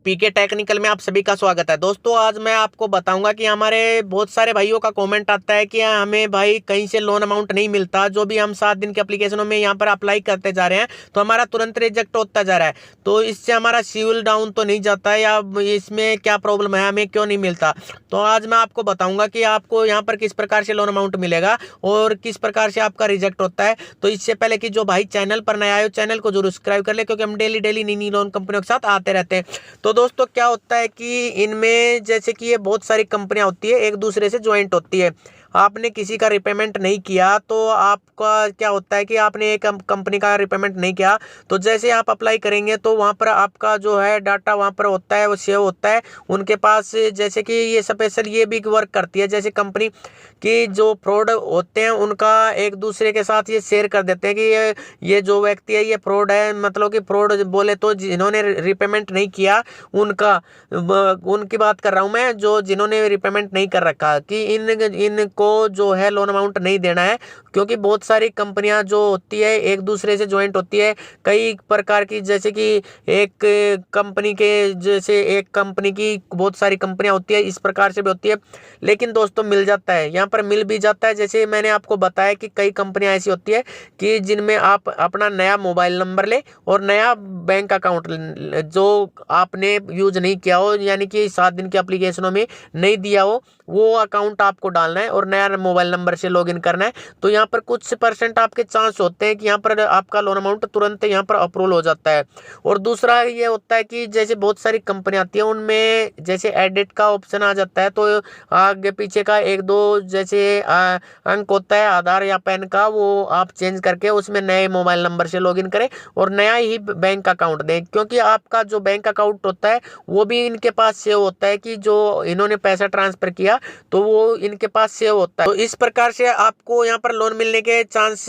पीके technical में आप सभी का स्वागत है। दोस्तों आज मैं आपको बताऊंगा कि हमारे बहुत सारे भाइयों का कमेंट आता है कि हमें भाई कहीं से लोन अमाउंट नहीं मिलता। जो भी हम 7 दिन के एप्लीकेशनों में यहाँ पर अप्लाई करते जा रहे हैं तो हमारा तुरंत रिजेक्ट होता जा रहा है। तो इससे हमारा सिविल डाउन तो नहीं जाता है या इसमें क्या प्रॉब्लम है, हमें क्यों नहीं मिलता। तो आज मैं आपको बताऊंगा कि आपको यहाँ पर किस प्रकार से लोन अमाउंट मिलेगा और किस प्रकार से आपका रिजेक्ट होता है। तो इससे पहले कि जो भाई चैनल पर नया आए चैनल को जरूर सब्सक्राइब कर ले, क्योंकि हम डेली डेली नई लोन कंपनियों के साथ आते रहते हैं। तो दोस्तों क्या होता है कि इनमें जैसे कि ये बहुत सारी कंपनियां होती है, एक दूसरे से ज्वाइंट होती है। आपने किसी का रिपेमेंट नहीं किया तो आपका क्या होता है कि आपने एक कंपनी का रिपेमेंट नहीं किया तो जैसे आप अप्लाई करेंगे तो वहाँ पर आपका जो है डाटा वहाँ पर होता है, वो सेव होता है उनके पास। जैसे कि ये स्पेशल ये भी वर्क करती है, जैसे कंपनी की जो फ्रॉड होते हैं उनका एक दूसरे के साथ ये शेयर कर देते हैं कि ये जो व्यक्ति है ये फ्रॉड है। मतलब कि फ्रॉड बोले तो जिन्होंने रिपेमेंट नहीं किया उनकी बात कर रहा हूँ मैं, जो जिन्होंने रिपेमेंट नहीं कर रखा कि इनको जो है लोन अमाउंट नहीं देना है। क्योंकि बहुत सारी कंपनियां जो होती है एक दूसरे से ज्वाइंट होती है कई प्रकार की, जैसे कि एक कंपनी की बहुत सारी कंपनियां होती है, इस प्रकार से भी होती है। लेकिन दोस्तों मिल जाता है, यहाँ पर मिल भी जाता है। जैसे मैंने आपको बताया कि कई कंपनियां ऐसी होती है कि जिनमें आप अपना नया मोबाइल नंबर ले और नया बैंक अकाउंट जो आपने यूज नहीं किया हो, यानी कि 7 दिन के एप्लीकेशनों में नहीं दिया हो, वो अकाउंट आपको डालना है और नया मोबाइल नंबर से लॉगिन करना है। तो यहाँ पर कुछ % आपके चांस होते हैं कि यहाँ पर आपका लोन अमाउंट तुरंत यहाँ पर अप्रूवल हो जाता है। और दूसरा ये होता है कि जैसे बहुत सारी कंपनी आती है उनमें जैसे एडिट का ऑप्शन आ जाता है, तो आगे पीछे का 1-2 जैसे अंक होता है आधार या पैन का, वो आप चेंज करके उसमें नए मोबाइल नंबर से लॉगिन करें और नया ही बैंक अकाउंट दें। क्योंकि आपका जो बैंक अकाउंट होता है वो भी इनके पास सेव होता है कि जो इन्होंने पैसा ट्रांसफर किया तो वो इनके पास सेव होता है। तो इस प्रकार से आपको यहाँ पर लोन मिलने के चांस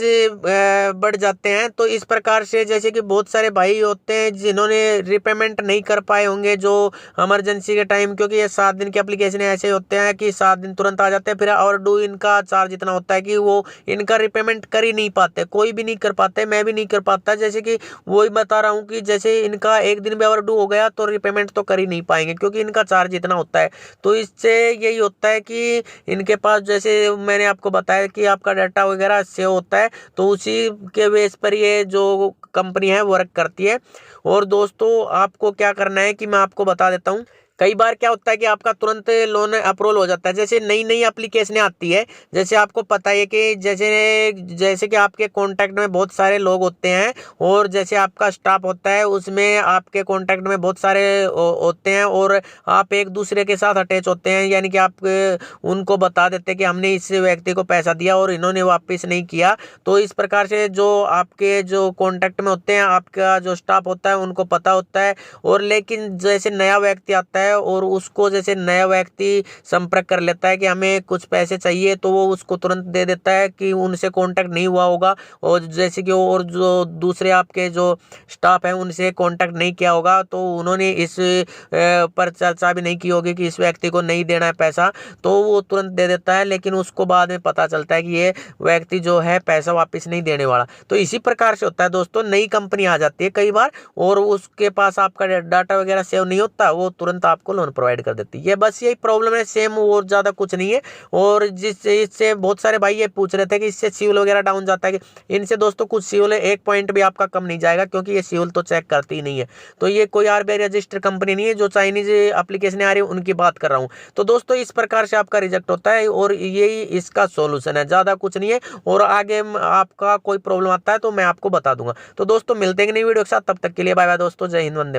बढ़ जाते हैं। तो इस प्रकार से जैसे कि बहुत सारे भाई होते हैं जिन्होंने रिपेमेंट नहीं कर पाए होंगे जो इमरजेंसी के टाइम, क्योंकि ये 7 दिन के एप्लीकेशन ऐसे होते हैं कि 7 दिन तुरंत आ जाते हैं, फिर और डू इनका चार्ज इतना होता है कि वो इनका रिपेमेंट कर ही नहीं पाते, कोई भी नहीं कर पाते, मैं भी नहीं कर पाता। जैसे कि वही बता रहा हूँ कि जैसे इनका एक दिन भी ओवर ड्यू हो गया तो रिपेमेंट तो कर ही नहीं पाएंगे क्योंकि इनका चार्ज इतना होता है। तो इससे यही होता है कि इनके पास जैसे मैंने आपको बताया कि आपका डाटा वगैरह सेव होता है, तो उसी के बेस पर ये जो कंपनी है वर्क करती है। और दोस्तों आपको क्या करना है कि मैं आपको बता देता हूँ। कई बार क्या होता है कि आपका तुरंत लोन अप्रूवल हो जाता है, जैसे नई नई एप्लीकेशनें आती है। जैसे आपको पता है कि जैसे कि आपके कांटेक्ट में बहुत सारे लोग होते हैं और जैसे आपका स्टाफ होता है उसमें आपके कांटेक्ट में बहुत सारे होते हैं और आप एक दूसरे के साथ अटैच होते हैं, यानी कि आप उनको बता देते हैं कि हमने इस व्यक्ति को पैसा दिया और इन्होंने वापस नहीं किया। तो इस प्रकार से जो आपके जो कांटेक्ट में होते हैं, आपका जो स्टाफ होता है उनको पता होता है। और लेकिन जैसे नया व्यक्ति आता है और उसको जैसे नया व्यक्ति संपर्क कर लेता है कि हमें कुछ पैसे चाहिए, तो वो उसको तुरंत दे देता है कि उनसे कांटेक्ट नहीं हुआ होगा। और जैसे कि और जो दूसरे आपके जो स्टाफ है उनसे कांटेक्ट नहीं किया होगा तो उन्होंने इस पर चर्चा भी नहीं की होगी कि इस व्यक्ति को नहीं देना है पैसा, तो वो तुरंत दे देता है। लेकिन उसको बाद में पता चलता है कि ये व्यक्ति जो है पैसा वापस नहीं देने वाला। तो इसी प्रकार से होता है दोस्तों, नई कंपनी आ जाती है कई बार और उसके पास आपका डाटा वगैरह सेव नहीं होता, वो तुरंत आपको लोन प्रोवाइड कर देती है। बस यही प्रॉब्लम है, सेम और ज्यादा कुछ नहीं है। और जिससे इससे बहुत सारे भाई ये पूछ रहे थे कि इससे सिविल वगैरह डाउन जाता है कि इनसे दोस्तों कुछ सिविल है 1 पॉइंट भी आपका कम नहीं जाएगा, क्योंकि ये सिविल तो चेक करती ही नहीं है। तो ये कोई आरबीआई रजिस्टर्ड कंपनी नहीं है, जो चाइनीज एप्लीकेशन आ रही है उनकी बात कर रहा हूँ। तो दोस्तों इस प्रकार से आपका रिजेक्ट होता है और यही इसका सोल्यूशन है, ज्यादा कुछ नहीं है। और आगे आपका कोई प्रॉब्लम आता है तो मैं आपको बता दूंगा। तो दोस्तों मिलते हैं नई वीडियो के साथ, तब तक के लिए बाय बाय दोस्तों, जय हिंद, वंदे।